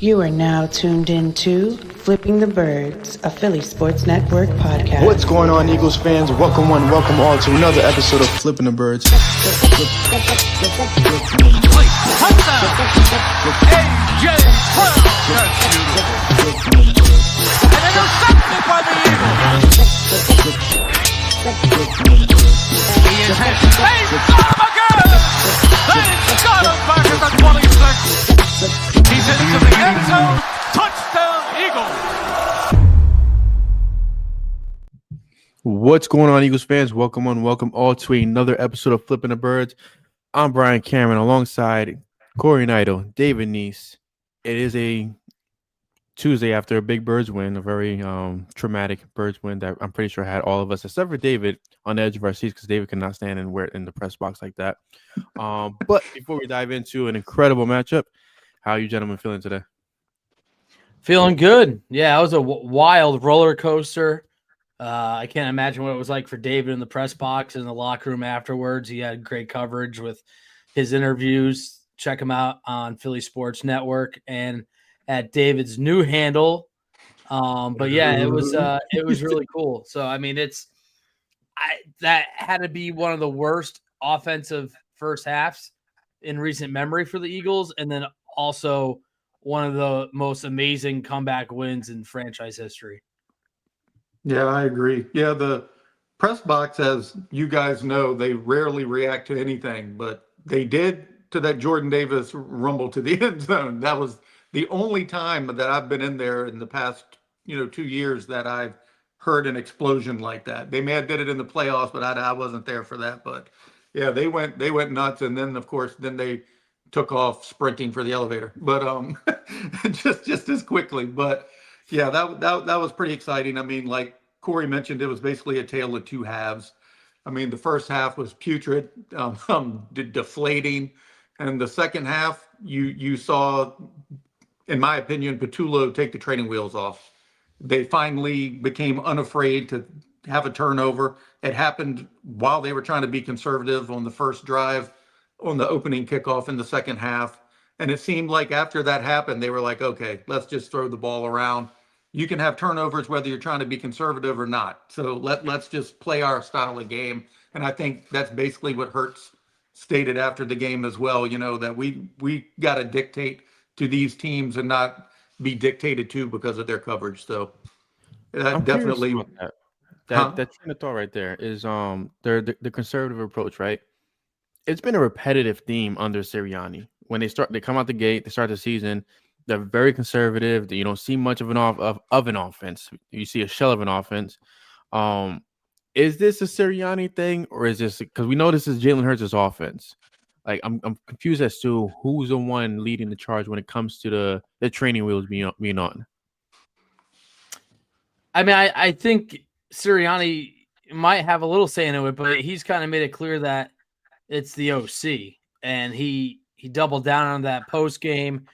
You are now tuned into Flipping the Birds, a Philly Sports Network podcast. What's going on, Eagles fans? Welcome one, welcome all to another episode of Flipping the Birds. Touchdown! A.J. Brown! That's beautiful. An intercepted by the Eagles. He is hit. They've got him again! They've got him back at the 26. He's into the end zone. Touchdown, Eagles! What's going on, Eagles fans? Welcome one, welcome all to another episode of Flipping the Birds. I'm Brian Cameron alongside Corey Neidl, David Neese. It is a Tuesday after a big Birds win, a very traumatic Birds win that I'm pretty sure had all of us, except for David, on the edge of our seats because David could not stand and wear it in the press box like that. But before we dive into an incredible matchup, how are you gentlemen feeling today? Feeling good. Yeah, it was a wild roller coaster. I can't imagine what it was like for David in the press box in the locker room afterwards. He had great coverage with his interviews. Check him out on Philly Sports Network and at David's new handle. But yeah, it was really cool. So I mean, that had to be one of the worst offensive first halves in recent memory for the Eagles, and then also one of the most amazing comeback wins in franchise history. Yeah, I agree. Yeah, the press box, as you guys know, they rarely react to anything, but they did to that Jordan Davis rumble to the end zone. That was the only time that I've been in there in the past, 2 years that I've heard an explosion like that. They may have did it in the playoffs, but I wasn't there for that. But yeah, they went nuts, and then of course they took off sprinting for the elevator, but just as quickly. But yeah, that was pretty exciting. I mean, like Corey mentioned, it was basically a tale of two halves. I mean, the first half was putrid, deflating, and the second half, you saw, in my opinion, Patullo take the training wheels off. They finally became unafraid to have a turnover. It happened while they were trying to be conservative on the first drive, on the opening kickoff in the second half. And it seemed like after that happened, they were like, okay, let's just throw the ball around. You can have turnovers whether you're trying to be conservative or not. So let's just play our style of game. And I think that's basically what Hurts stated after the game as well, that we got to dictate to these teams and not be dictated to because of their coverage. So I'm definitely that train of thought right there is the conservative approach, right? It's been a repetitive theme under Sirianni. When they come out the gate, they start the season, they're very conservative. You don't see much of an offense. You see a shell of an offense. Is this a Sirianni thing, or is this because we know this is Jalen Hurts' offense? Like I'm confused as to who's the one leading the charge when it comes to the training wheels being on. I mean, I think Sirianni might have a little say in it, but he's kind of made it clear that it's the OC, and he doubled down on that post game.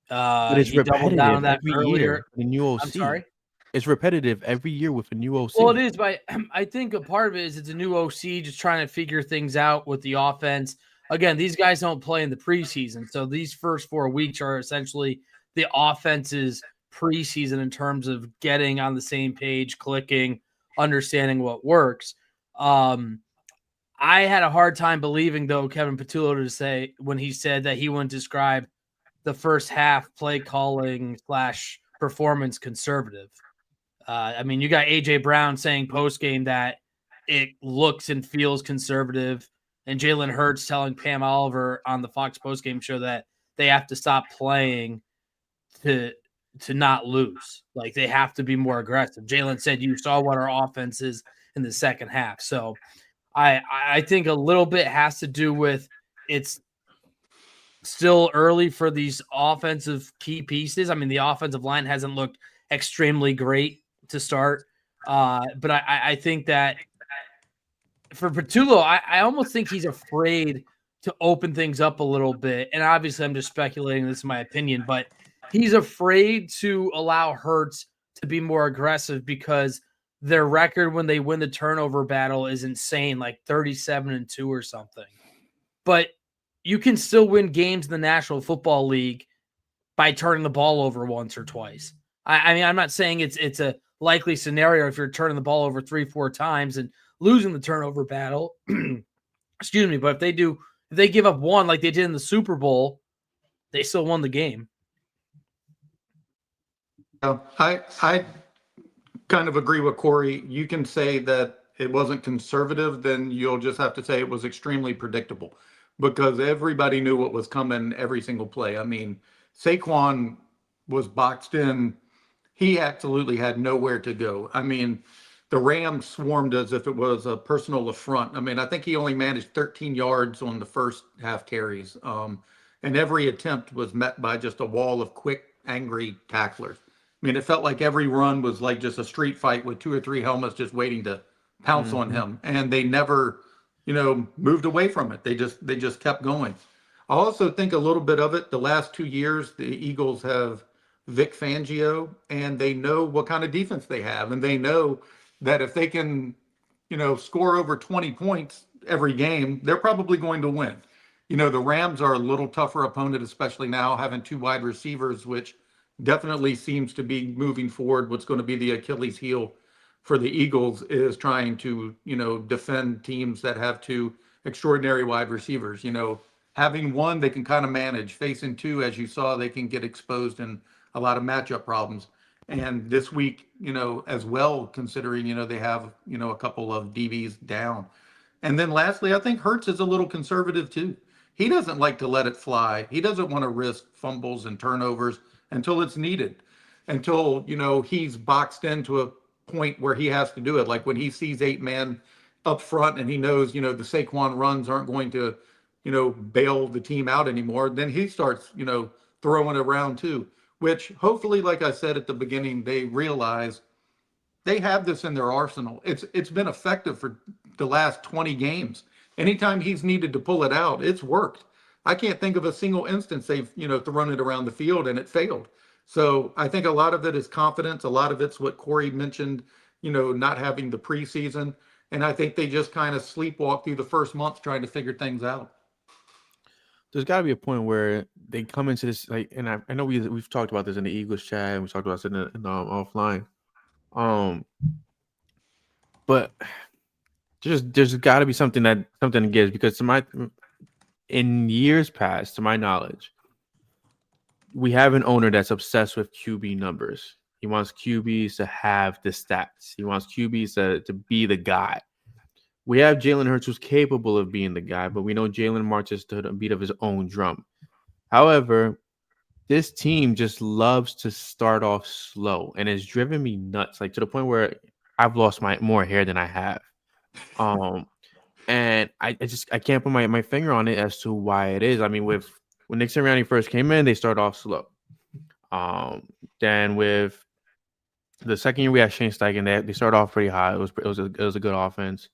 But it's repetitive down on that every year. The new OC. I'm sorry. It's repetitive every year with a new OC. Well, it is, but I think a part of it is it's a new OC just trying to figure things out with the offense. Again, these guys don't play in the preseason, so these first 4 weeks are essentially the offense's preseason in terms of getting on the same page, clicking, understanding what works. I had a hard time believing, though, Kevin Patullo to say when he said that he wouldn't describe the first half play calling / performance conservative. I mean, you got A.J. Brown saying post-game that it looks and feels conservative, and Jalen Hurts telling Pam Oliver on the Fox post-game show that they have to stop playing to not lose. Like, they have to be more aggressive. Jalen said, you saw what our offense is in the second half. So I think a little bit has to do with it's still early for these offensive key pieces. I mean, the offensive line hasn't looked extremely great to start. But I think that for Patullo, I almost think he's afraid to open things up a little bit. And obviously I'm just speculating, this is my opinion, but he's afraid to allow Hurts to be more aggressive because their record when they win the turnover battle is insane, like 37-2 or something. But you can still win games in the National Football League by turning the ball over once or twice. I mean, I'm not saying it's a likely scenario if you're turning the ball over 3-4 times and losing the turnover battle. Excuse me, but if they give up one like they did in the Super Bowl, they still won the game. I kind of agree with Corey. You can say that it wasn't conservative, then you'll just have to say it was extremely predictable because everybody knew what was coming every single play. I mean, Saquon was boxed in. He absolutely had nowhere to go. I mean, the Rams swarmed as if it was a personal affront. I mean, I think he only managed 13 yards on the first half carries. And every attempt was met by just a wall of quick, angry tacklers. I mean, it felt like every run was like just a street fight with 2 or 3 helmets just waiting to pounce on him. And they never, moved away from it. They just kept going. I also think a little bit of it, the last 2 years, the Eagles have Vic Fangio, and they know what kind of defense they have. And they know that if they can, score over 20 points every game, they're probably going to win. The Rams are a little tougher opponent, especially now having 2 wide receivers, which definitely seems to be moving forward. What's going to be the Achilles heel for the Eagles is trying to, defend teams that have 2 extraordinary wide receivers. Having one, they can kind of manage. Facing 2, as you saw, they can get exposed in a lot of matchup problems. And this week, as well, considering, they have, a couple of DBs down. And then lastly, I think Hurts is a little conservative too. He doesn't like to let it fly. He doesn't want to risk fumbles and turnovers until it's needed, until, he's boxed into a point where he has to do it. Like when he sees 8 man up front and he knows, the Saquon runs aren't going to, bail the team out anymore, then he starts, throwing it around too, which hopefully, like I said at the beginning, they realize they have this in their arsenal. It's been effective for the last 20 games. Anytime he's needed to pull it out, it's worked. I can't think of a single instance they've, thrown it around the field and it failed. So I think a lot of it is confidence. A lot of it's what Corey mentioned, not having the preseason. And I think they just kind of sleepwalk through the first month trying to figure things out. There's got to be a point where they come into this, like, and I know we've talked about this in the Eagles chat and we talked about this in offline. But there's got to be something that gives, because in years past, to my knowledge, we have an owner that's obsessed with QB numbers. He wants QBs to have the stats. He wants QBs to be the guy. We have Jalen Hurts, who's capable of being the guy, but we know Jalen marches to the beat of his own drum. However, this team just loves to start off slow, and it's driven me nuts, like to the point where I've lost more hair than I have. And I can't put my finger on it as to why it is. I mean, when Nick Sirianni first came in, they started off slow. Then with the second year we had Shane Steichen, they started off pretty high. It was a good offense.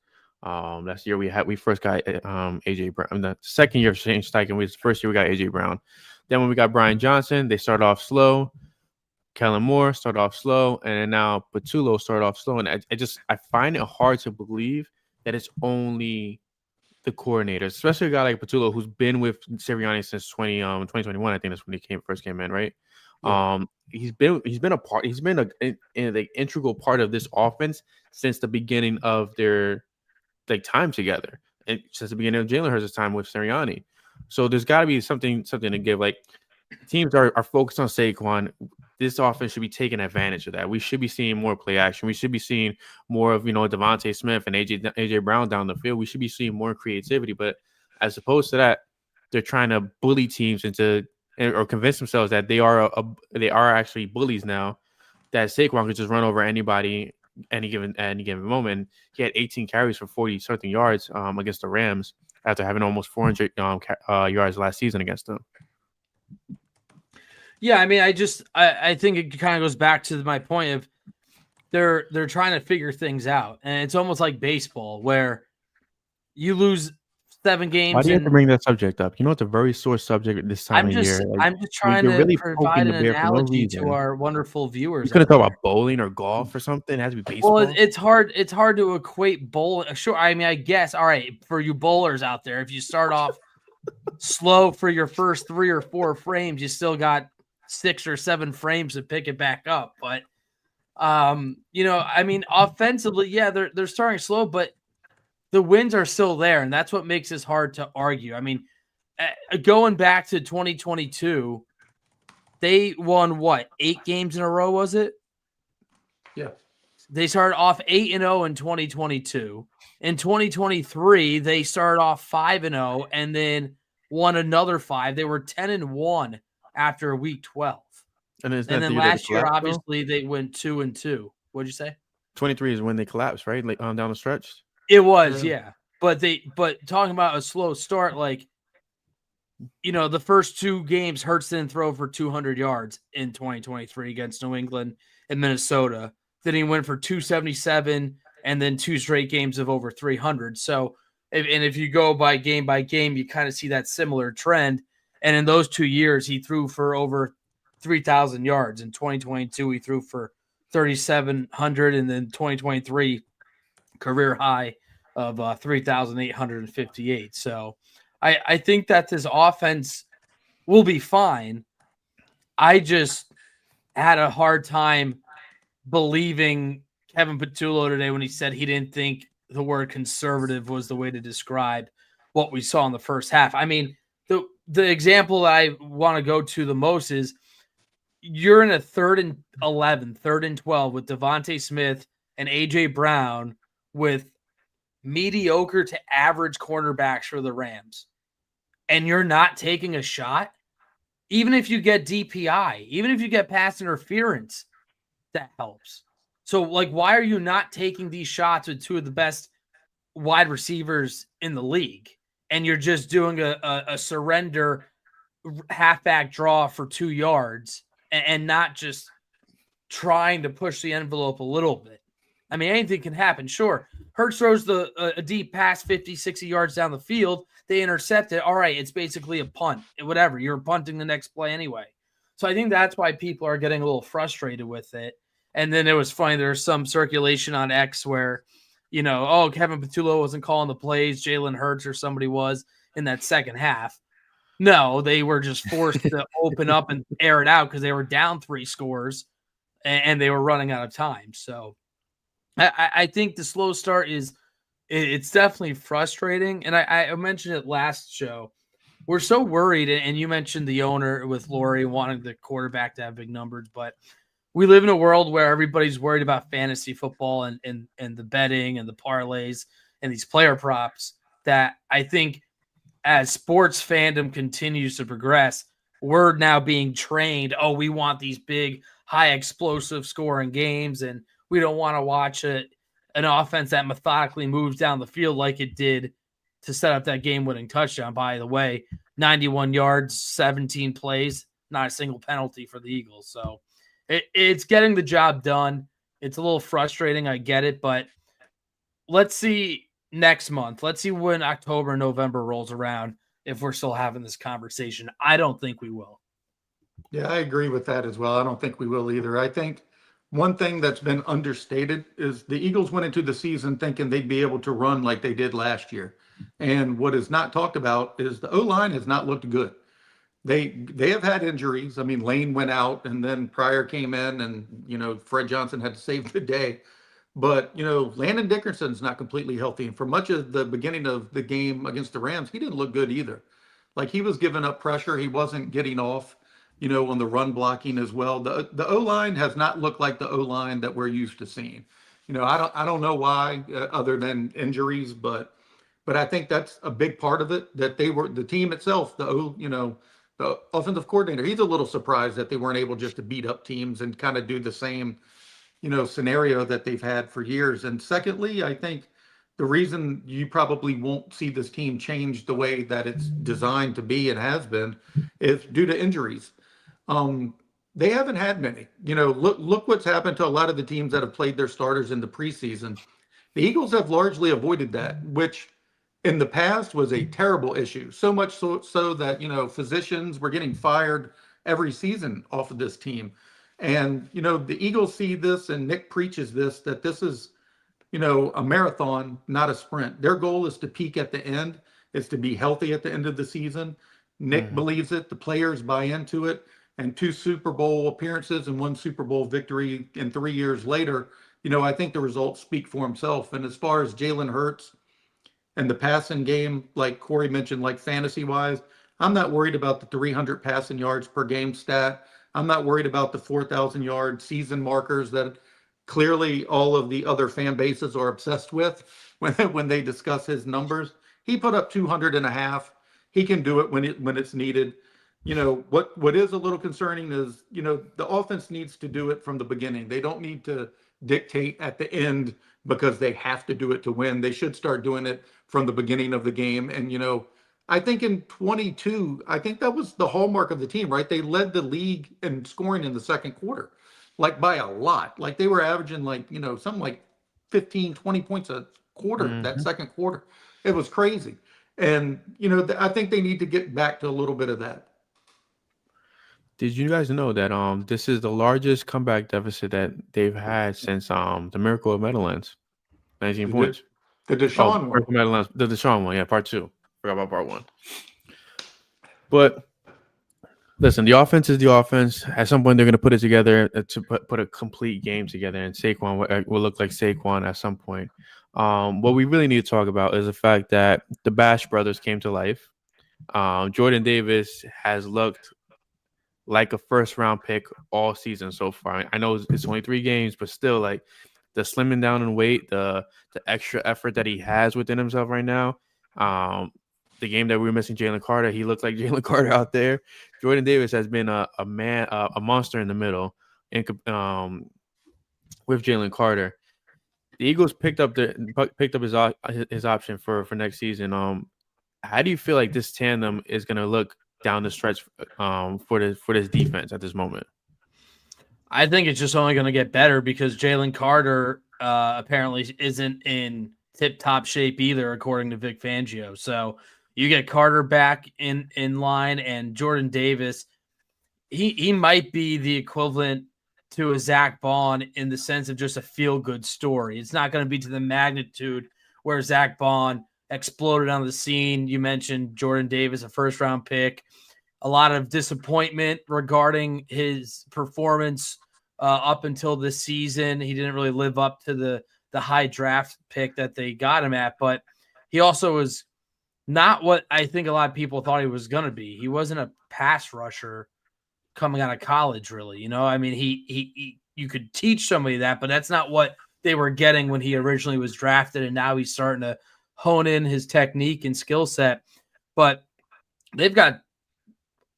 Last year we first got AJ Brown. The second year of Shane Steichen, the first year we got AJ Brown. Then when we got Brian Johnson, they started off slow. Kellen Moore started off slow, and then now Patullo started off slow. And I find it hard to believe that it's only the coordinators, especially a guy like Patullo, who's been with Sirianni since 2021. I think that's when he first came in, right? Yeah. He's been an integral part of this offense since the beginning of their time together, and since the beginning of Jalen Hurts' time with Sirianni. So there's got to be something to give. Like, teams are focused on Saquon. This offense should be taking advantage of that. We should be seeing more play action. We should be seeing more of Devontae Smith and AJ Brown down the field. We should be seeing more creativity. But as opposed to that, they're trying to bully teams into or convince themselves that they are actually bullies now. That Saquon could just run over anybody any given moment. He had 18 carries for 40-something yards against the Rams after having almost 400 yards last season against them. Yeah, I mean, I think it kind of goes back to my point of they're trying to figure things out, and it's almost like baseball where you lose 7 games. Why do you have to bring that subject up? It's a very sore subject this time of year. I'm just trying to really provide an analogy to our wonderful viewers. You could have talked about bowling or golf or something. It has to be baseball. Well, it's hard to equate bowling. Sure, I mean, I guess. All right, for you bowlers out there, if you start off slow for your first 3 or 4 frames, you still got 6 or 7 frames to pick it back up. But, I mean, offensively, yeah, they're starting slow, but the wins are still there. And that's what makes this hard to argue. I mean, going back to 2022, they won 8 games in a row, was it? Yeah. They started off 8-0 in 2022. In 2023, they started off 5-0 and then won another 5. They were 10-1 after week 12. And then last year, obviously, they went 2-2. What'd you say? 23 is when they collapsed, right? Like down the stretch. It was, yeah. But talking about a slow start, like, the first 2 games, Hurts didn't throw for 200 yards in 2023 against New England and Minnesota. Then he went for 277 and then 2 straight games of over 300. So, if you go by game, you kind of see that similar trend. And in those 2 years, he threw for over 3,000 yards. In 2022, he threw for 3,700, and then 2023, career high of 3,858. So, I think that this offense will be fine. I just had a hard time believing Kevin Patullo today when he said he didn't think the word conservative was the way to describe what we saw in the first half. I mean, the example that I want to go to the most is you're in a 3rd and 11, 3rd and 12 with Devontae Smith and A.J. Brown with mediocre to average cornerbacks for the Rams, and you're not taking a shot. Even if you get DPI, even if you get pass interference, that helps. So, why are you not taking these shots with 2 of the best wide receivers in the league? And you're just doing a surrender halfback draw for 2 yards and not just trying to push the envelope a little bit. I mean, anything can happen. Sure, Hurts throws a deep pass 50, 60 yards down the field. They intercept it. All right, it's basically a punt. Whatever. You're punting the next play anyway. So I think that's why people are getting a little frustrated with it. And then it was funny. There was some circulation on X where, Kevin Patullo wasn't calling the plays. Jalen Hurts or somebody was in that second half. No, they were just forced to open up and air it out because they were down 3 scores and they were running out of time. So I think the slow start it's definitely frustrating. And I mentioned it last show. We're so worried, and you mentioned the owner with Lori wanting the quarterback to have big numbers, but we live in a world where everybody's worried about fantasy football and the betting and the parlays and these player props that I think as sports fandom continues to progress, we're now being trained. Oh, we want these big, high explosive scoring games, and we don't want to watch an offense that methodically moves down the field like it did to set up that game-winning touchdown. By the way, 91 yards, 17 plays, not a single penalty for the Eagles. So it's getting the job done. It's a little frustrating. I get it, but let's see next month. Let's see when October, November rolls around if we're still having this conversation. I don't think we will. Yeah, I agree with that as well. I don't think we will either. I think one thing that's been understated is the Eagles went into the season thinking they'd be able to run like they did last year. And what is not talked about is the O-line has not looked good. They have had injuries. I mean, Lane went out and then Pryor came in and, Fred Johnson had to save the day. But, Landon Dickerson's not completely healthy. And for much of the beginning of the game against the Rams, he didn't look good either. Like he was giving up pressure. He wasn't getting off, on the run blocking as well. The O-line has not looked like the O-line that we're used to seeing. I don't know why other than injuries, but I think that's a big part of it, that they were the team itself, the offensive coordinator, he's a little surprised that they weren't able just to beat up teams and kind of do the same, scenario that they've had for years. And secondly, I think the reason you probably won't see this team change the way that it's designed to be and has been is due to injuries. They haven't had many. Look what's happened to a lot of the teams that have played their starters in the preseason. The Eagles have largely avoided that, which in the past was a terrible issue. So much so that, physicians were getting fired every season off of this team. And, the Eagles see this, and Nick preaches this, that this is, a marathon, not a sprint. Their goal is to peak at the end, is to be healthy at the end of the season. Nick believes it. The players buy into it. and 2 Super Bowl appearances and 1 Super Bowl victory in 3 years later, I think the results speak for himself. And as far as Jalen Hurts and the passing game, like Corey mentioned, like fantasy wise, I'm not worried about the 300 passing yards per game stat. I'm not worried about the 4,000 yard season markers that clearly all of the other fan bases are obsessed with when they discuss his numbers. He put up 200 and a half. He can do it when it's needed. What is a little concerning is, the offense needs to do it from the beginning. They don't need to dictate at the end because they have to do it to win. They should start doing it from the beginning of the game. And, I think in 22, I think that was the hallmark of the team, right? They led the league in scoring in the second quarter, like by a lot. Like they were averaging something like 15, 20 points a quarter that second quarter. It was crazy. And, I think they need to get back to a little bit of that. Did you guys know that this is the largest comeback deficit that they've had since the Miracle of Meadowlands? 19 points. The Deshaun one. Meadowlands, the Deshaun one, yeah, part 2. Forgot about part 1. But listen, the offense is the offense. At some point, they're going to put it together to put a complete game together, and Saquon will look like Saquon at some point. What we really need to talk about is the fact that the Bash brothers came to life. Jordan Davis has looked like a first-round pick all season so far. I know it's only 3 games, but still, like the slimming down in weight, the extra effort that he has within himself right now. The game that we were missing Jalen Carter, he looked like Jalen Carter out there. Jordan Davis has been a monster in the middle, with Jalen Carter. The Eagles picked up his option for next season. How do you feel like this tandem is going to look down the stretch for this defense at this moment? I think it's just only going to get better because Jalen Carter apparently isn't in tip-top shape either, according to Vic Fangio. So you get Carter back in line, and Jordan Davis, he might be the equivalent to a Zach Bond in the sense of just a feel-good story. It's not going to be to the magnitude where Zach Bond exploded on the scene. You mentioned Jordan Davis, a first-round pick. A lot of disappointment regarding his performance up until this season. He didn't really live up to the high draft pick that they got him at, but he also was not what I think a lot of people thought he was going to be. He wasn't a pass rusher coming out of college, really. I mean, he you could teach somebody that, but that's not what they were getting when he originally was drafted, and now he's starting to hone in his technique and skill set. But they've got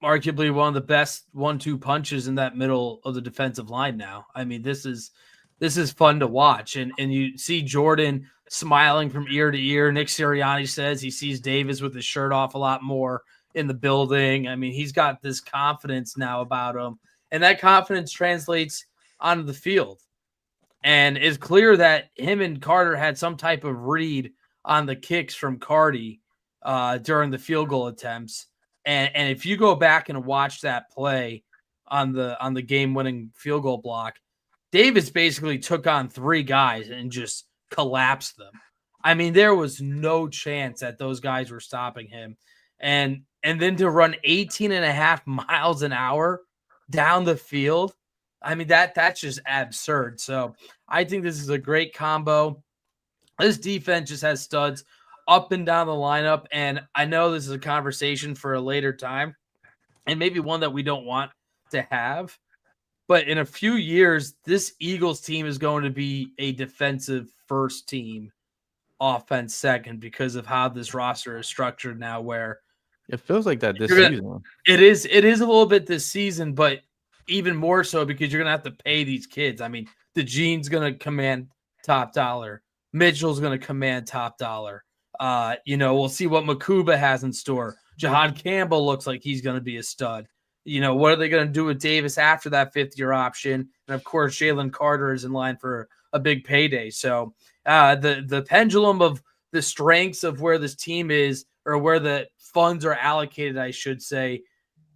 arguably one of the best 1-2 punches in that middle of the defensive line now. I mean, this is fun to watch. And you see Jordan smiling from ear to ear. Nick Sirianni says he sees Davis with his shirt off a lot more in the building. I mean, he's got this confidence now about him, and that confidence translates onto the field. And it's clear that him and Carter had some type of read on the kicks from Cardi during the field goal attempts. And if you go back and watch that play on the game-winning field goal block, Davis basically took on 3 guys and just collapsed them. I mean, there was no chance that those guys were stopping him. And then to run 18.5 miles an hour down the field, I mean, that's just absurd. So I think this is a great combo. This defense just has studs up and down the lineup. And I know this is a conversation for a later time and maybe one that we don't want to have. But in a few years, this Eagles team is going to be a defensive first team, offense second, because of how this roster is structured now, where it feels like that this season. It is a little bit this season, but even more so because you're going to have to pay these kids. I mean, DeJean's going to command top dollar. Mitchell's going to command top dollar. We'll see what Makuba has in store. Jahan Campbell looks like he's going to be a stud. What are they going to do with Davis after that 5th-year option? And, of course, Jalen Carter is in line for a big payday. So the pendulum of the strengths of where this team is, or where the funds are allocated, I should say,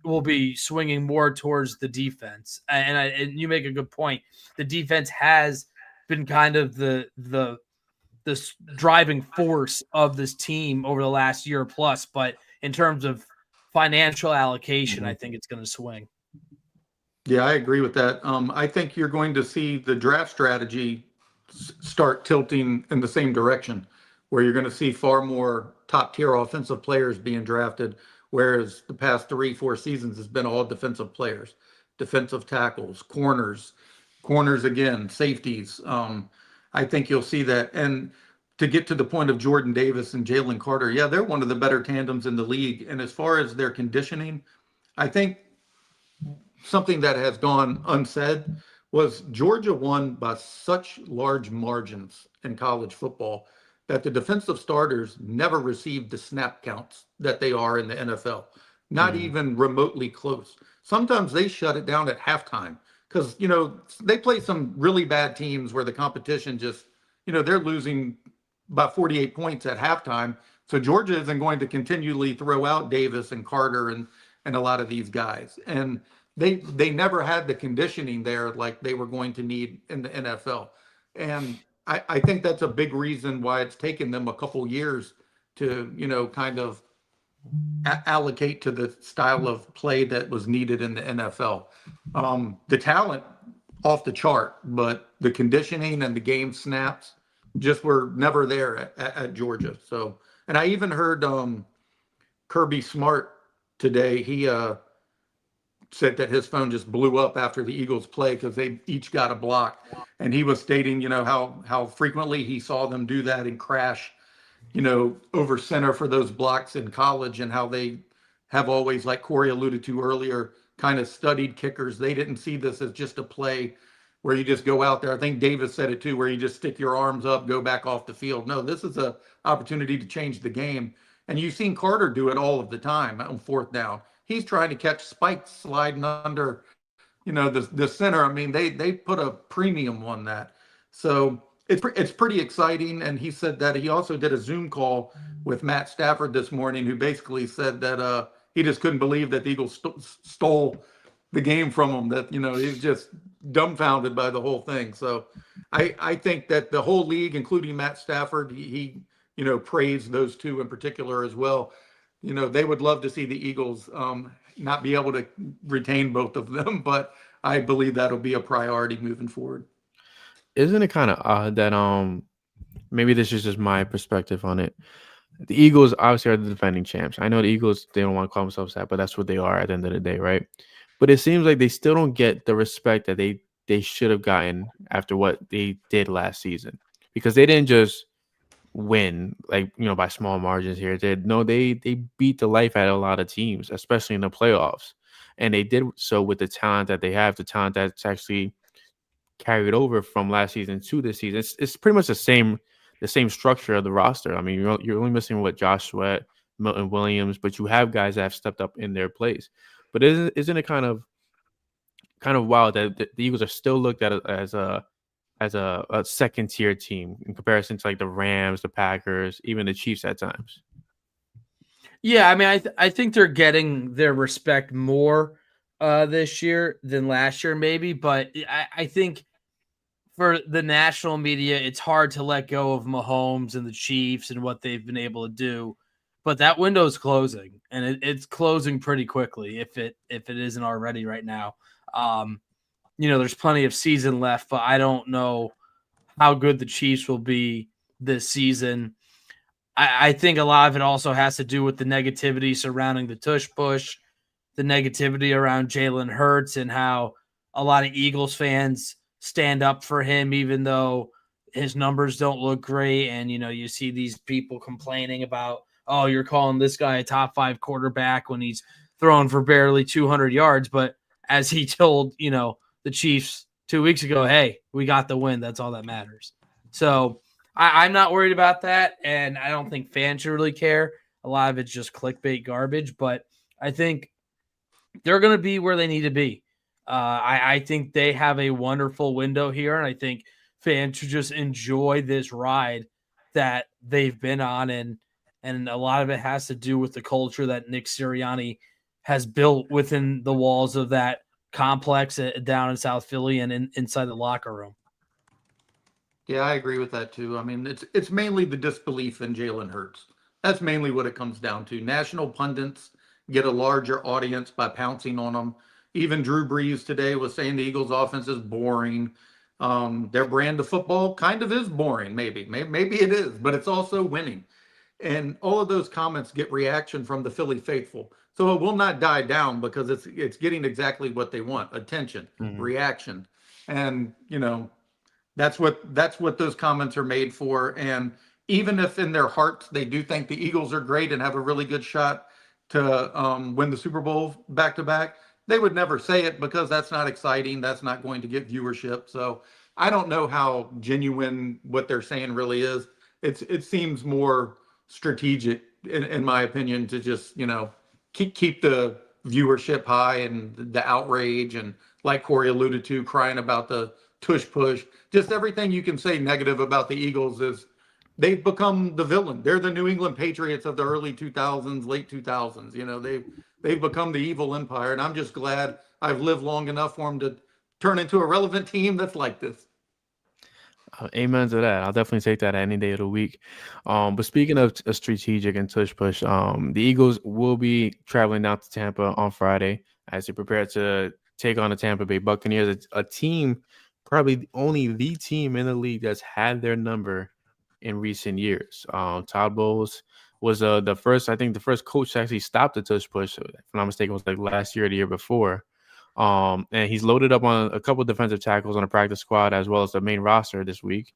will be swinging more towards the defense. And you make a good point. The defense has been kind of the driving force of this team over the last year plus, but in terms of financial allocation, I think it's going to swing. Yeah, I agree with that. I think you're going to see the draft strategy start tilting in the same direction, where you're going to see far more top tier offensive players being drafted, whereas the past 3, 4 seasons has been all defensive players, defensive tackles, corners again, safeties. I think you'll see that. And to get to the point of Jordan Davis and Jalen Carter, yeah, they're one of the better tandems in the league. And as far as their conditioning, I think something that has gone unsaid was Georgia won by such large margins in college football that the defensive starters never received the snap counts that they are in the NFL, not even remotely close. Sometimes they shut it down at halftime because, they play some really bad teams where the competition just, they're losing by 48 points at halftime. So Georgia isn't going to continually throw out Davis and Carter and a lot of these guys. And they never had the conditioning there like they were going to need in the NFL. And I think that's a big reason why it's taken them a couple years to, kind of allocate to the style of play that was needed in the NFL. The talent off the chart, but the conditioning and the game snaps just were never there at Georgia. So, and I even heard Kirby Smart today. He said that his phone just blew up after the Eagles play because they each got a block. And he was stating, how frequently he saw them do that and crash, over center for those blocks in college, and how they have always, like Corey alluded to earlier, kind of studied kickers. They didn't see this as just a play where you just go out there. I think Davis said it too, where you just stick your arms up, go back off the field. No, this is a opportunity to change the game. And you've seen Carter do it all of the time on fourth down. He's trying to catch spikes sliding under, the center. I mean, they put a premium on that. So it's pretty exciting. And he said that he also did a Zoom call with Matt Stafford this morning, who basically said that he just couldn't believe that the Eagles stole the game from him, that, he was just dumbfounded by the whole thing. So I think that the whole league, including Matt Stafford, he praised those two in particular as well. They would love to see the Eagles not be able to retain both of them, but I believe that'll be a priority moving forward. Isn't it kind of odd that maybe this is just my perspective on it? The Eagles obviously are the defending champs. I know the Eagles, they don't want to call themselves that, but that's what they are at the end of the day, right? But it seems like they still don't get the respect that they should have gotten after what they did last season, because they didn't just win by small margins here. They beat the life out of a lot of teams, especially in the playoffs, and they did so with the talent that they have, the talent that's actually carried over from last season to this season. It's pretty much the same structure of the roster. I mean, you're only missing Josh Sweat, Milton Williams, but you have guys that have stepped up in their place. But isn't it kind of wild that the Eagles are still looked at as a second tier team in comparison to the Rams, the Packers, even the Chiefs at times? Yeah, I mean, I think they're getting their respect more this year than last year, maybe. But I think for the national media, it's hard to let go of Mahomes and the Chiefs and what they've been able to do. But that window is closing, and it's closing pretty quickly if it isn't already right now. There's plenty of season left, but I don't know how good the Chiefs will be this season. I think a lot of it also has to do with the negativity surrounding the tush push, the negativity around Jalen Hurts, and how a lot of Eagles fans stand up for him, even though his numbers don't look great. And, you see these people complaining about, oh, you're calling this guy a top 5 quarterback when he's throwing for barely 200 yards. But as he told, the Chiefs 2 weeks ago, hey, we got the win. That's all that matters. So I'm not worried about that, and I don't think fans should really care. A lot of it's just clickbait garbage, but I think they're going to be where they need to be. I think they have a wonderful window here, and I think fans should just enjoy this ride that they've been on, and a lot of it has to do with the culture that Nick Sirianni has built within the walls of that complex down in South Philly and inside the locker room. Yeah, I agree with that too. I mean, it's mainly the disbelief in Jalen Hurts. That's mainly what it comes down to. National pundits get a larger audience by pouncing on them. Even Drew Brees today was saying the Eagles offense is boring. Their brand of football kind of is boring, maybe it is, but it's also winning. And all of those comments get reaction from the Philly faithful. So it will not die down because it's getting exactly what they want: attention, reaction. And that's what those comments are made for. And even if in their hearts they do think the Eagles are great and have a really good shot to win the Super Bowl back to back, they would never say it because that's not exciting. That's not going to get viewership. So I don't know how genuine what they're saying really is. It seems more strategic, in my opinion, to just keep the viewership high and the outrage, and like Corey alluded to, crying about the tush push. Just everything you can say negative about the Eagles is they've become the villain. They're the New England Patriots of the early 2000s, late 2000s. They've become the evil empire, and I'm just glad I've lived long enough for them to turn into a relevant team that's like this. Amen to that. I'll definitely take that any day of the week. But speaking of a strategic and tush push, the Eagles will be traveling down to Tampa on Friday as they prepare to take on the Tampa Bay Buccaneers, a team, probably only the team in the league that's had their number in recent years. Todd Bowles was the first coach to actually stop the tush push, if I'm not mistaken, was like last year or the year before. And he's loaded up on a couple of defensive tackles on the practice squad as well as the main roster this week.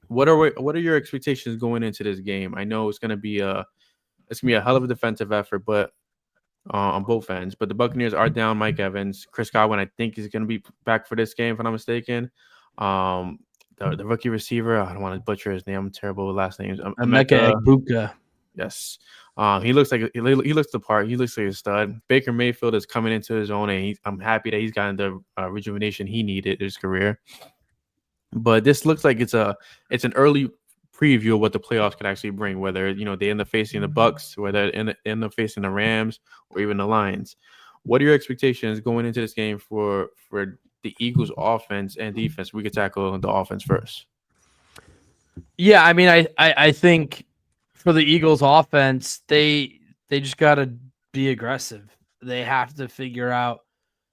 What are your expectations going into this game? I know it's gonna be a hell of a defensive effort, but on both ends. But the Buccaneers are down Mike Evans. Chris Godwin, I think, is gonna be back for this game, if I'm not mistaken. The rookie receiver, I don't want to butcher his name. I'm terrible with last names. Emeka Egbuka. Yes. He looks the part. He looks like a stud. Baker Mayfield is coming into his own, and I'm happy that he's gotten the rejuvenation he needed in his career. But this looks like it's an early preview of what the playoffs could actually bring. Whether they end up facing the Bucks, whether they end up facing the Rams, or even the Lions. What are your expectations going into this game for the Eagles' offense and defense? We could tackle the offense first. Yeah, I mean, I think for the Eagles offense, they just got to be aggressive. They have to figure out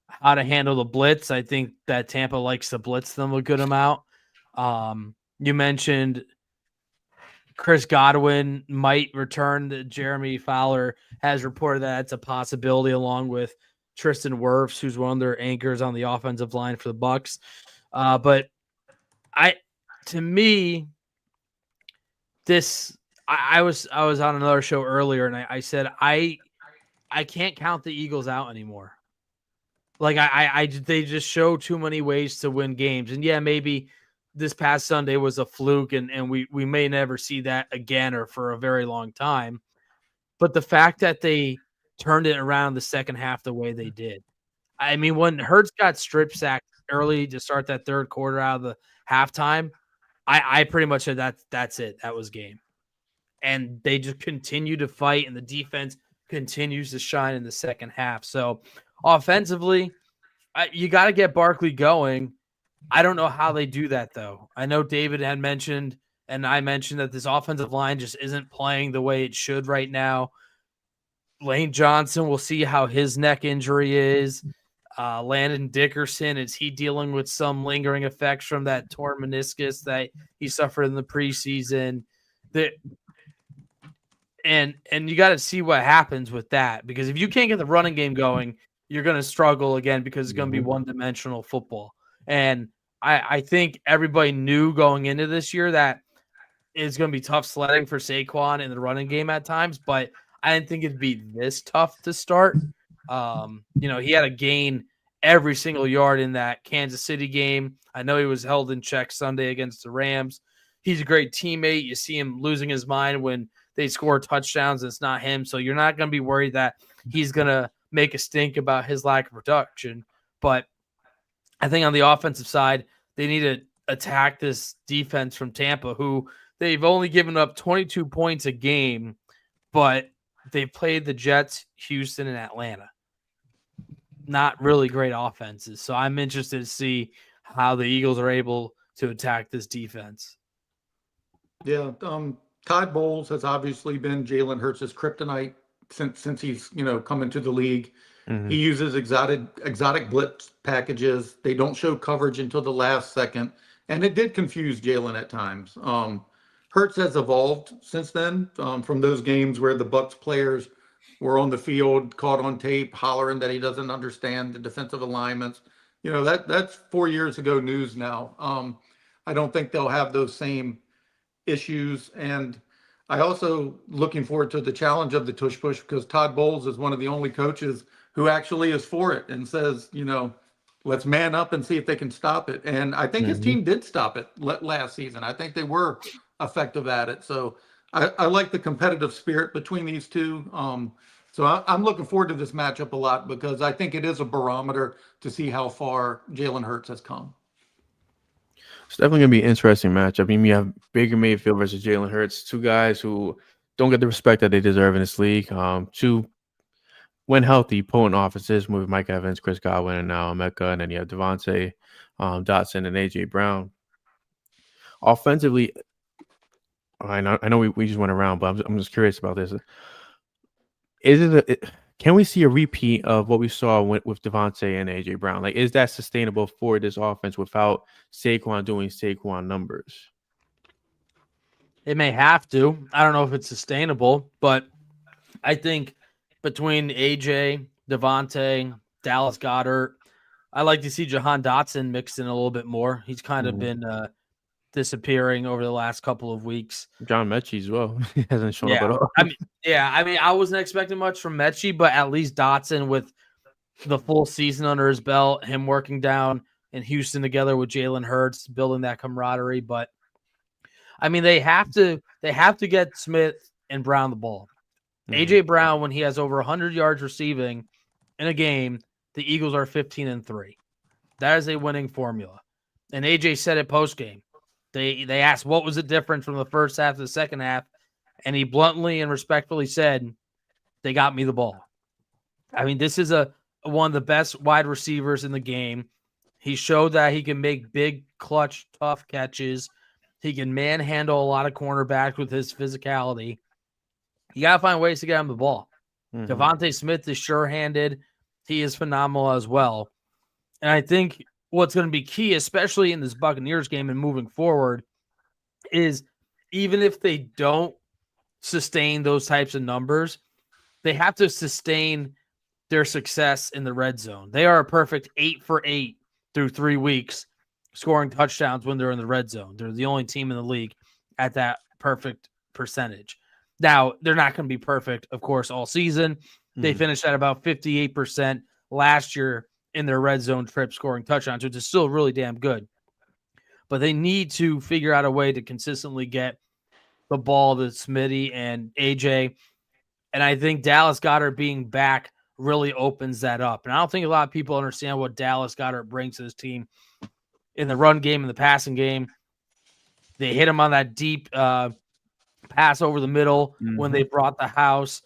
how to handle the blitz. I think that Tampa likes to blitz them a good amount. You mentioned Chris Godwin might return. Jeremy Fowler has reported that it's a possibility, along with Tristan Wirfs, who's one of their anchors on the offensive line for the Bucs. But to me, I was on another show earlier, and I said I can't count the Eagles out anymore. Like they just show too many ways to win games, and yeah, maybe this past Sunday was a fluke, and we may never see that again or for a very long time. But the fact that they turned it around the second half the way they did, I mean, when Hurts got strip sacked early to start that third quarter out of the halftime, I pretty much said that's it. That was game. And they just continue to fight, and the defense continues to shine in the second half. So offensively, you got to get Barkley going. I don't know how they do that, though. I know David had mentioned, and I mentioned, that this offensive line just isn't playing the way it should right now. Lane Johnson, we'll see how his neck injury is. Landon Dickerson, is he dealing with some lingering effects from that torn meniscus that he suffered in the preseason? And you got to see what happens with that, because if you can't get the running game going, you're going to struggle again, because it's going to be one-dimensional football. And I think everybody knew going into this year that it's going to be tough sledding for Saquon in the running game at times, but I didn't think it'd be this tough to start. He had a gain every single yard in that Kansas City game. I know he was held in check Sunday against the Rams. He's a great teammate. You see him losing his mind when they score touchdowns and it's not him. So you're not going to be worried that he's going to make a stink about his lack of production. But I think on the offensive side, they need to attack this defense from Tampa, who they've only given up 22 points a game, but they've played the Jets, Houston, and Atlanta. Not really great offenses. So I'm interested to see how the Eagles are able to attack this defense. Yeah, Todd Bowles has obviously been Jalen Hurts' kryptonite since he's come into the league. He uses exotic blitz packages. They don't show coverage until the last second, and it did confuse Jalen at times. Hurts has evolved since then, from those games where the Bucs players were on the field, caught on tape, hollering that he doesn't understand the defensive alignments. That's 4 years ago news now. I don't think they'll have those same issues. And I also looking forward to the challenge of the tush push, because Todd Bowles is one of the only coaches who actually is for it and says, let's man up and see if they can stop it. And I think his team did stop it last season. I think they were effective at it. So I like the competitive spirit between these two. So I'm looking forward to this matchup a lot, because I think it is a barometer to see how far Jalen Hurts has come. It's definitely going to be an interesting matchup. I mean, you have Baker Mayfield versus Jalen Hurts, two guys who don't get the respect that they deserve in this league. Two, when healthy, potent offenses with Mike Evans, Chris Godwin, and now Emeka, and then you have Devontae, Dotson, and A.J. Brown. Offensively, I know we just went around, but I'm just curious about this. Can we see a repeat of what we saw with Devontae and A.J. Brown? Like, is that sustainable for this offense without Saquon doing Saquon numbers? It may have to. I don't know if it's sustainable, but I think between AJ, Devontae, Dallas Goedert, I like to see Jahan Dotson mixed in a little bit more. He's kind of been disappearing over the last couple of weeks. John Mechie as well. He hasn't shown up at all. I mean, I wasn't expecting much from Mechie, but at least Dotson, with the full season under his belt, him working down in Houston together with Jalen Hurts, building that camaraderie. But I mean, they have to get Smith and Brown the ball. AJ Brown, when he has over 100 yards receiving in a game, the Eagles are 15-3. That is a winning formula. And AJ said it post game. They asked what was the difference from the first half to the second half, and he bluntly and respectfully said, "They got me the ball." I mean, this is one of the best wide receivers in the game. He showed that he can make big, clutch, tough catches. He can manhandle a lot of cornerbacks with his physicality. You got to find ways to get him the ball. Devontae Smith is sure-handed. He is phenomenal as well. And I think what's going to be key, especially in this Buccaneers game and moving forward, is even if they don't sustain those types of numbers, they have to sustain their success in the red zone. They are a perfect 8 for 8 through 3 weeks, scoring touchdowns when they're in the red zone. They're the only team in the league at that perfect percentage. Now, they're not going to be perfect, of course, all season. They finished at about 58% last year in their red zone trip scoring touchdowns, which is still really damn good. But they need to figure out a way to consistently get the ball to Smitty and AJ. And I think Dallas Goedert being back really opens that up. And I don't think a lot of people understand what Dallas Goedert brings to this team in the run game and the passing game. They hit him on that deep pass over the middle when they brought the house.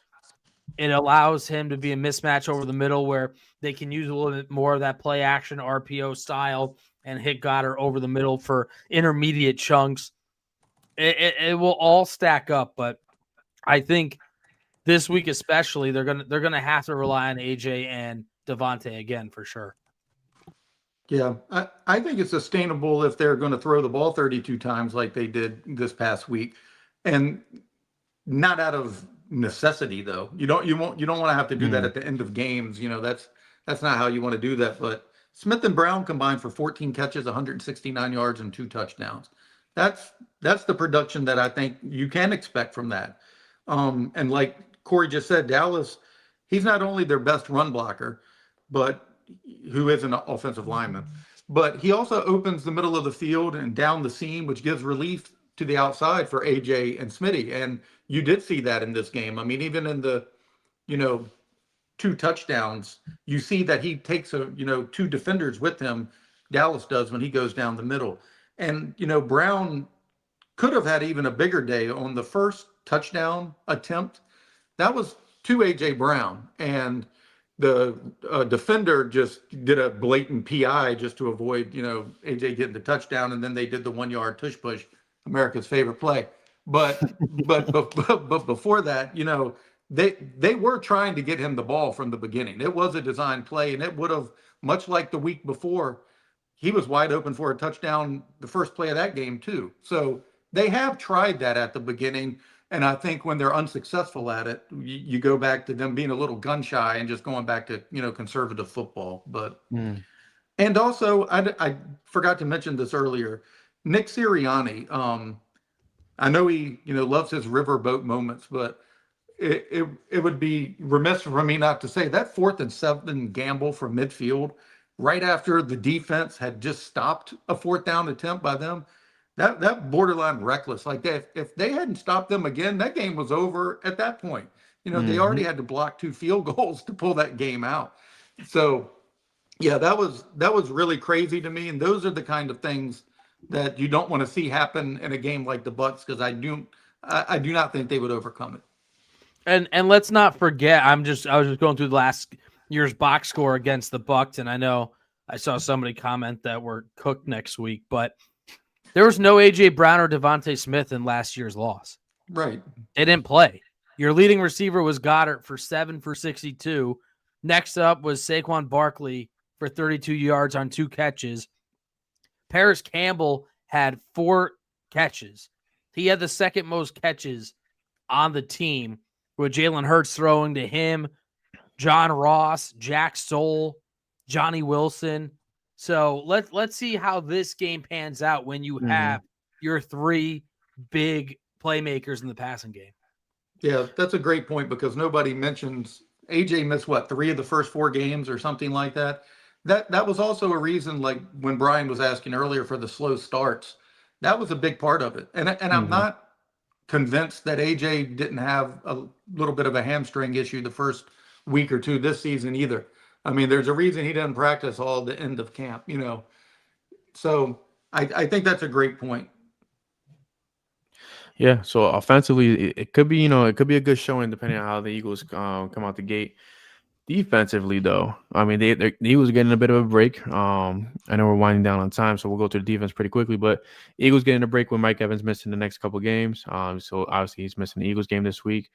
It allows him to be a mismatch over the middle where they can use a little bit more of that play action RPO style and hit Goddard over the middle for intermediate chunks. It will all stack up, but I think this week especially they're gonna have to rely on AJ and Devontae again for sure. Yeah, I think it's sustainable if they're going to throw the ball 32 times like they did this past week, and not out of necessity though. You don't want to have to do that at the end of games. That's not how you want to do that. But Smith and Brown combined for 14 catches, 169 yards, and 2 touchdowns. That's the production that I think you can expect from that. And like Corey just said, Dallas, he's not only their best run blocker, but who is an offensive lineman, but he also opens the middle of the field and down the seam, which gives relief to the outside for AJ and Smitty. And you did see that in this game. I mean, even in the, 2 touchdowns, you see that he takes 2 defenders with him. Dallas does when he goes down the middle. And, Brown could have had even a bigger day on the first touchdown attempt. That was to AJ Brown. And the defender just did a blatant PI just to avoid, AJ getting the touchdown. And then they did the 1-yard tush push, America's favorite play. But before that, they were trying to get him the ball from the beginning. It was a design play, and it would have, much like the week before, he was wide open for a touchdown the first play of that game too. So they have tried that at the beginning. And I think when they're unsuccessful at it, you go back to them being a little gun shy and just going back to, conservative football. But and also I forgot to mention this earlier. Nick Sirianni, I know he, loves his riverboat moments, but it would be remiss for me not to say that 4th and 7 gamble from midfield right after the defense had just stopped a 4th down attempt by them. That borderline reckless. Like if they hadn't stopped them again, that game was over at that point. They already had to block 2 field goals to pull that game out. So yeah, that was really crazy to me. And those are the kind of things that you don't want to see happen in a game like the Bucs, because I do not think they would overcome it. And let's not forget, I was just going through the last year's box score against the Bucs, and I know I saw somebody comment that we're cooked next week, but there was no A.J. Brown or Devontae Smith in last year's loss. Right. They didn't play. Your leading receiver was Goddard for 7 for 62. Next up was Saquon Barkley for 32 yards on 2 catches. Paris Campbell had 4 catches. He had the second most catches on the team, with Jalen Hurts throwing to him, John Ross, Jack Stoll, Johnny Wilson. So let's see how this game pans out when you have your 3 big playmakers in the passing game. Yeah, that's a great point, because nobody mentions AJ missed 3 of the first 4 games or something like that. That was also a reason, like when Brian was asking earlier for the slow starts, that was a big part of it. And I'm not convinced that AJ didn't have a little bit of a hamstring issue the first week or 2 this season either. I mean, there's a reason he didn't practice all the end of camp, So I think that's a great point. Yeah. So offensively, it could be, it could be a good showing depending on how the Eagles come out the gate. Defensively, though, I mean, the Eagles getting a bit of a break. I know we're winding down on time, so we'll go to the defense pretty quickly. But Eagles getting a break with Mike Evans missing the next couple games. So obviously he's missing the Eagles game this week.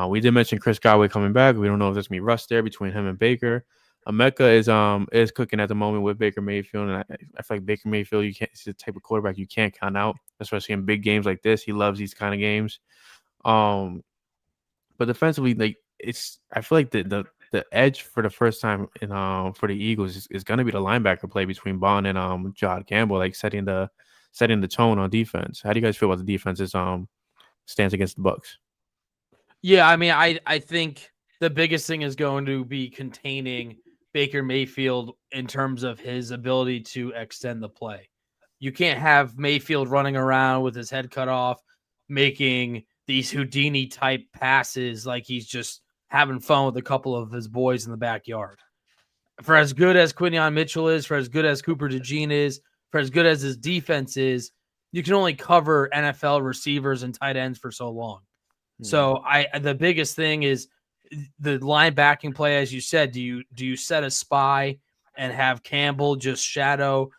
We did mention Chris Godwin coming back. We don't know if there's gonna be rust there between him and Baker. Emeka is cooking at the moment with Baker Mayfield, and I feel like Baker Mayfield, he's the type of quarterback you can't count out, especially in big games like this. He loves these kind of games. But defensively, like I feel like the edge for the first time in for the Eagles is going to be the linebacker play between Bond and John Campbell, like setting the tone on defense. How do you guys feel about the defense's stance against the Bucs? Yeah, I mean, I think the biggest thing is going to be containing Baker Mayfield in terms of his ability to extend the play. You can't have Mayfield running around with his head cut off, making these Houdini type passes like he's just having fun with a couple of his boys in the backyard. For as good as Quinyon Mitchell is, for as good as Cooper DeJean is, for as good as his defense is, you can only cover NFL receivers and tight ends for so long. So the biggest thing is the linebacking play, as you said. Do you set a spy and have Campbell just shadow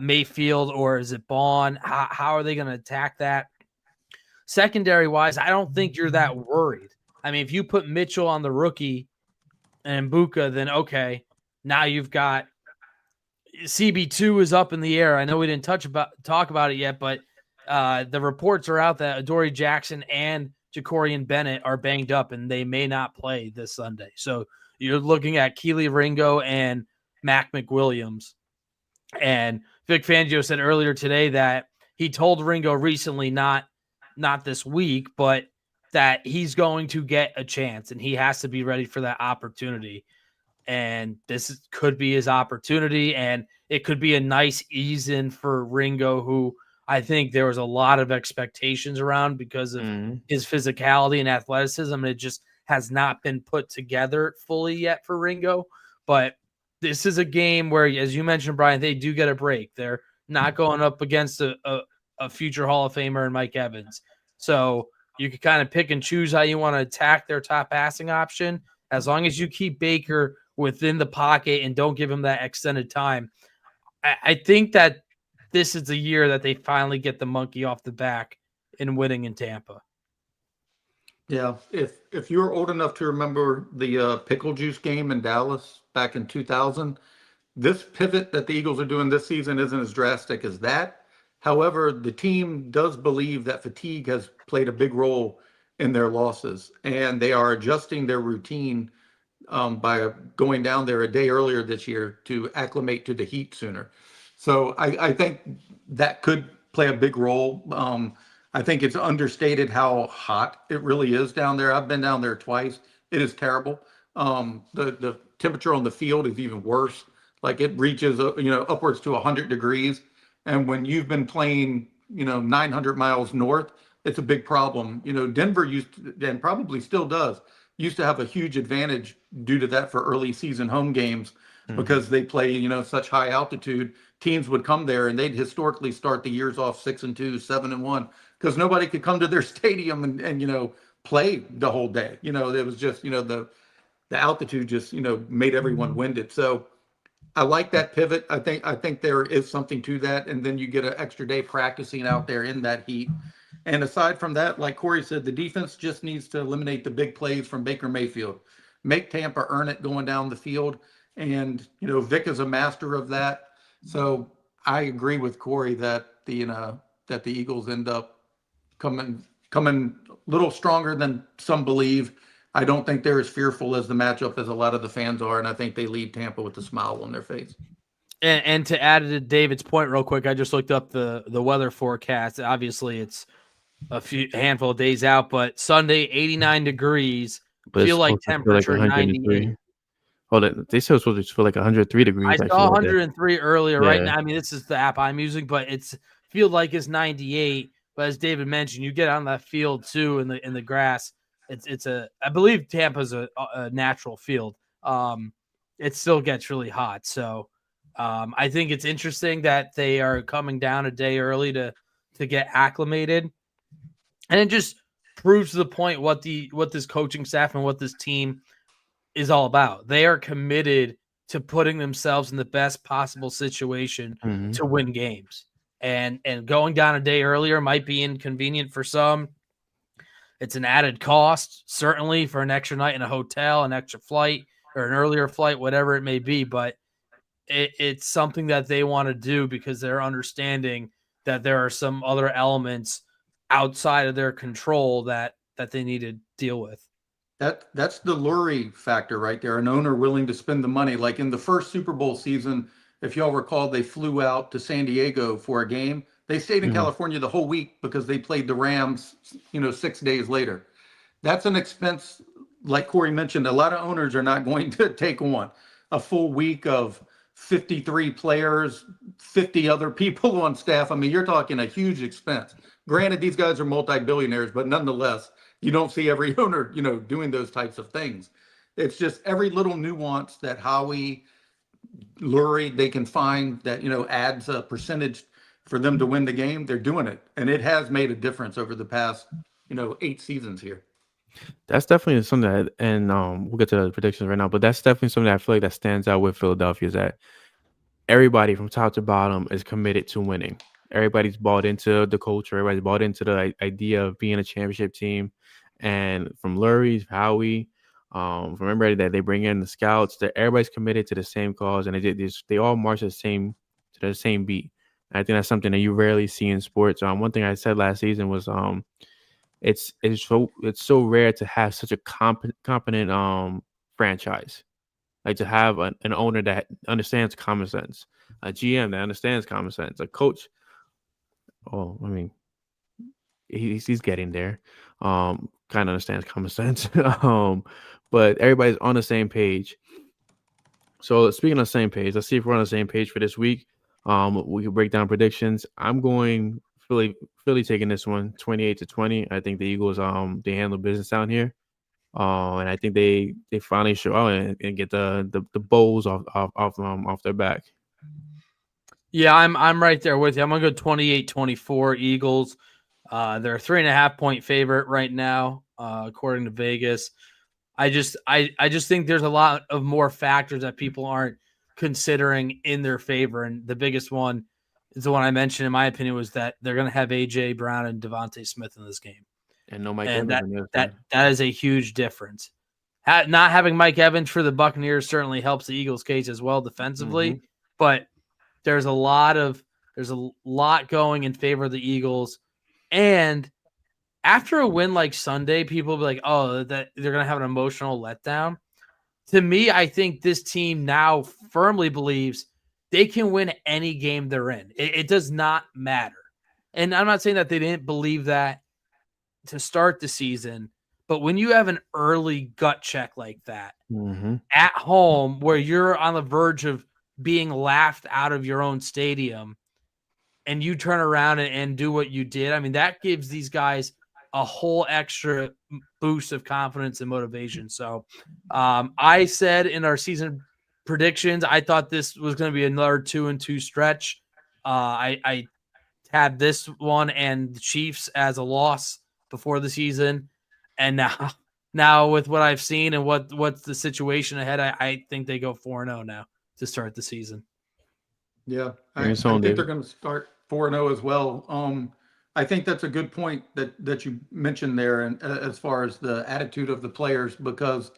Mayfield, or is it Bond? How are they going to attack that? Secondary wise, I don't think you're that worried. I mean, if you put Mitchell on the rookie and Mbuka, then okay, now you've got CB2 is up in the air. I know we didn't talk about it yet, but the reports are out that Adoree Jackson and Jacorian Bennett are banged up and they may not play this Sunday. So you're looking at Keely Ringo and Mac McWilliams. And Vic Fangio said earlier today that he told Ringo recently, not this week, but that he's going to get a chance and he has to be ready for that opportunity. And this could be his opportunity, and it could be a nice ease in for Ringo, who I think there was a lot of expectations around because of his physicality and athleticism. And it just has not been put together fully yet for Ringo. But this is a game where, as you mentioned, Brian, they do get a break. They're not going up against a future Hall of Famer and Mike Evans. So you can kind of pick and choose how you want to attack their top passing option. As long as you keep Baker within the pocket and don't give him that extended time, I think that this is the year that they finally get the monkey off the back in winning in Tampa. Yeah, if you're old enough to remember the pickle juice game in Dallas back in 2000, this pivot that the Eagles are doing this season isn't as drastic as that. However, the team does believe that fatigue has played a big role in their losses, and they are adjusting their routine by going down there a day earlier this year to acclimate to the heat sooner. So I think that could play a big role. I think it's understated how hot it really is down there. I've been down there twice. It is terrible. The temperature on the field is even worse. Like it reaches upwards to 100 degrees, and when you've been playing 900 miles north, it's a big problem. Denver used to, and probably still does, used to have a huge advantage due to that for early season home games because they play such high altitude. Teams would come there and they'd historically start the years off 6-2, 7-1 because nobody could come to their stadium and play the whole day. It was just the altitude just made everyone winded. So I like that pivot. I think there is something to that, and then you get an extra day practicing out there in that heat. And aside from that, like Corey said, the defense just needs to eliminate the big plays from Baker Mayfield, make Tampa earn it going down the field, and Vic is a master of that. So I agree with Corey that the Eagles end up coming a little stronger than some believe. I don't think they're as fearful as the matchup as a lot of the fans are, and I think they leave Tampa with a smile on their face. And to add to David's point real quick, I just looked up the weather forecast. Obviously, it's a handful of days out, but Sunday, 89 degrees. But feel like it's supposed to feel temperature 103. Oh, they still supposed to feel like 103 degrees. I saw 103 earlier. Yeah. Right now, I mean, this is the app I'm using, but it's feel like it's 98. But as David mentioned, you get on that field too in the grass. It's I believe Tampa's a natural field. It still gets really hot, so I think it's interesting that they are coming down a day early to get acclimated, and it just proves to the point what this coaching staff and what this team is all about. They are committed to putting themselves in the best possible situation to win games, and going down a day earlier might be inconvenient for some. It's an added cost, certainly, for an extra night in a hotel, an extra flight, or an earlier flight, whatever it may be. But it's something that they want to do because they're understanding that there are some other elements outside of their control that they need to deal with. That's the Lurie factor right there. An owner willing to spend the money. Like in the first Super Bowl season, if y'all recall, they flew out to San Diego for a game. They stayed in California the whole week because they played the Rams, 6 days later. That's an expense, like Corey mentioned, a lot of owners are not going to take on a full week of 53 players, 50 other people on staff. I mean, you're talking a huge expense. Granted, these guys are multi-billionaires, but nonetheless, you don't see every owner, doing those types of things. It's just every little nuance that Howie, Lurie, they can find that, adds a percentage for them to win the game. They're doing it. And it has made a difference over the past, 8 seasons here. That's definitely something that, and we'll get to the predictions right now, but that's definitely something that I feel like that stands out with Philadelphia is that everybody from top to bottom is committed to winning. Everybody's bought into the culture. Everybody's bought into the idea of being a championship team. And from Lurie, Howie, from everybody that they bring in, the scouts, that everybody's committed to the same cause, and they all march to the same beat. And I think that's something that you rarely see in sports. One thing I said last season was it's so rare to have such a competent franchise. Like to have an owner that understands common sense, a GM that understands common sense, a coach. Oh, I mean, he's getting there. Kind of understands common sense. But everybody's on the same page. So speaking of the same page, let's see if we're on the same page for this week. We can break down predictions. I'm going Philly taking this one 28-20. I think the Eagles they handle business down here. And I think they finally show out and get the bowls off their back. Yeah, I'm right there with you. I'm gonna go 28-24 Eagles. They're a 3.5-point favorite right now, according to Vegas. I just think there's a lot of more factors that people aren't considering in their favor, and the biggest one is the one I mentioned, in my opinion, was that they're going to have A.J. Brown and Devontae Smith in this game. And no Mike And Evans. that is a huge difference. Not having Mike Evans for the Buccaneers certainly helps the Eagles' case as well defensively, but there's a lot going in favor of the Eagles. And after a win like Sunday, people will be like, oh, that they're going to have an emotional letdown. To me, I think this team now firmly believes they can win any game they're in. It does not matter. And I'm not saying that they didn't believe that to start the season, but when you have an early gut check like that at home where you're on the verge of being laughed out of your own stadium and you turn around and do what you did, I mean, that gives these guys a whole extra boost of confidence and motivation. So I said in our season predictions, I thought this was going to be another 2-2 stretch. I had this one and the Chiefs as a loss before the season. And now with what I've seen and what's the situation ahead, I think they go 4-0 now to start the season. Yeah, I think they're going to start 4-0 as well. I think that's a good point that you mentioned there, and as far as the attitude of the players, because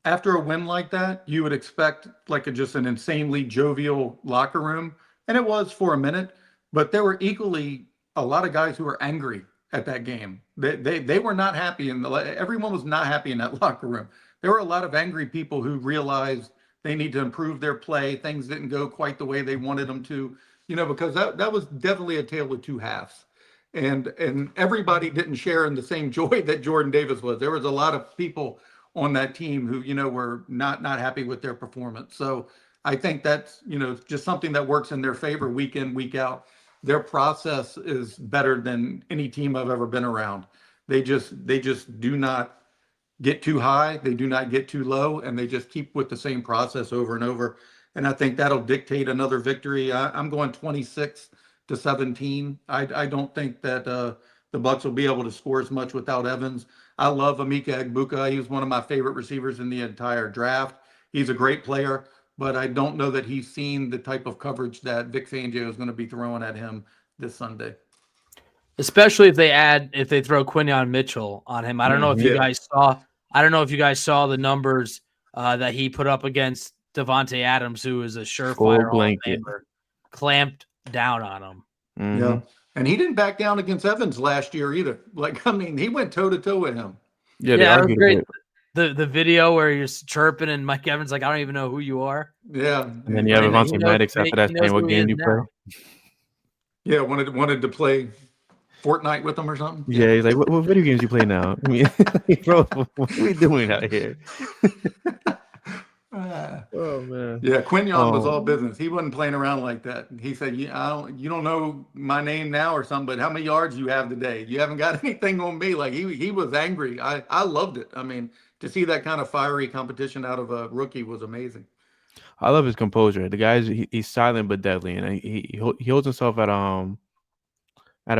after a win like that, you would expect just an insanely jovial locker room, and it was for a minute, but there were equally a lot of guys who were angry at that game. They were not happy, and everyone was not happy in that locker room. There were a lot of angry people who realized they need to improve their play. Things didn't go quite the way they wanted them to, because that was definitely a tale of two halves. And everybody didn't share in the same joy that Jordan Davis was. There was a lot of people on that team who, were not happy with their performance. So I think that's, just something that works in their favor week in, week out. Their process is better than any team I've ever been around. They just do not get too high. They do not get too low, and they just keep with the same process over and over. And I think that'll dictate another victory. I'm going 26-17. I don't think that the Bucs will be able to score as much without Evans. I love Emeka Egbuka. He was one of my favorite receivers in the entire draft. He's a great player, but I don't know that he's seen the type of coverage that Vic Fangio is going to be throwing at him this Sunday. Especially if they throw Quinyon Mitchell on him. I don't know if you guys saw the numbers that he put up against Devontae Adams, who is a surefire blanket, clamped down on him. Yeah. And he didn't back down against Evans last year either. He went toe to toe with him. Yeah, that was great. The video where you're chirping and Mike Evans I don't even know who you are. Yeah. And then you have Avonte Maddox after that saying, what game do you play? Yeah, wanted to play Fortnite with him or something. Yeah, he's like, what video games do you play now? I mean, bro, what are we doing out here? Oh man. Yeah, Quinyon was all business. He wasn't playing around like that. He said, you don't know my name now or something, but how many yards you have today? You haven't got anything on me. He was angry. I loved it. I mean, to see that kind of fiery competition out of a rookie was amazing. I love his composure. The guy's he's silent but deadly, and he holds himself at a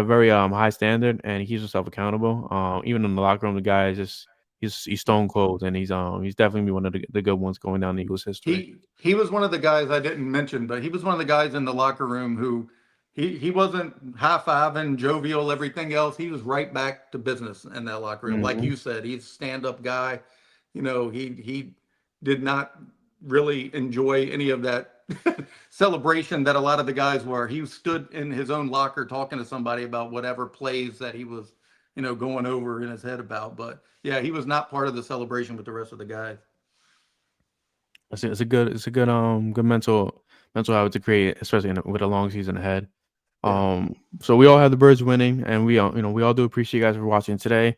very high standard, and he keeps himself accountable. Even in the locker room, the guy is just he's stone cold, and he's definitely one of the good ones going down the Eagles' history. He was one of the guys I didn't mention, but he was one of the guys in the locker room who he wasn't high-fiving, jovial, everything else. He was right back to business in that locker room. Like you said, he's a stand-up guy. He did not really enjoy any of that celebration that a lot of the guys were. He stood in his own locker talking to somebody about whatever plays that he was, going over in his head about. But yeah, he was not part of the celebration with the rest of the guys. It's a good mental habit to create, especially with a long season ahead. So we all have the Birds winning, and we all do appreciate you guys for watching today.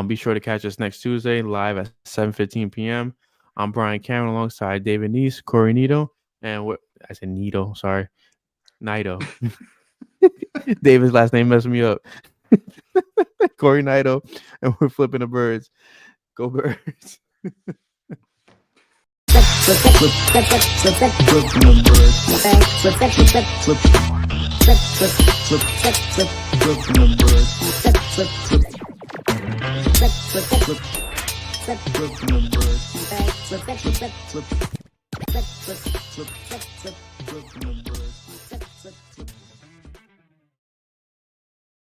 Be sure to catch us next Tuesday live at 7:15 p.m. I'm Brian Cameron alongside David Neese, Corey Nito, and I said Nito, sorry, Nito. David's last name messed me up. Corey Nito, and we're flipping the Birds. Go Birds. Flip